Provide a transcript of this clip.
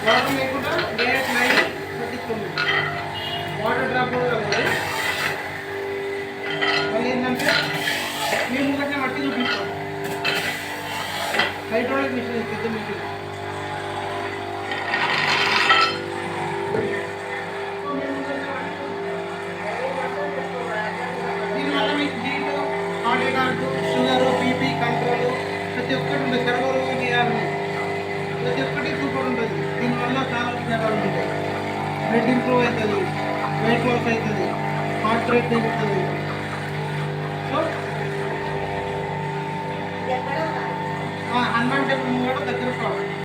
Water లేకుండా direct line పట్టించుకోండి. Water drop కూడా కావాలి. మళ్ళీ ఏంటంటే మీ ముంగట్నే మట్టి చూపిస్తాం. హైడ్రాలిక్ మిషన్, పెద్ద మిషన్. దీనివల్ల మీకు heat, heart attack, sugar, BP control ప్రతి ఒక్కటి ఉంటుంది. చర్మరోగ నివారణ ప్రతి ఒక్కటి సూపర్ ఉంటుంది. దీనివల్ల చాలా ఉపయోగాలు ఉంటాయి. బ్లడ్ ఇంప్రూవ్ అవుతుంది, వెయిట్ లాస్ అవుతుంది, హార్ట్ రేట్ తగ్గుతుంది. సో హనుమాన్ టెంపుల్ కూడా దగ్గర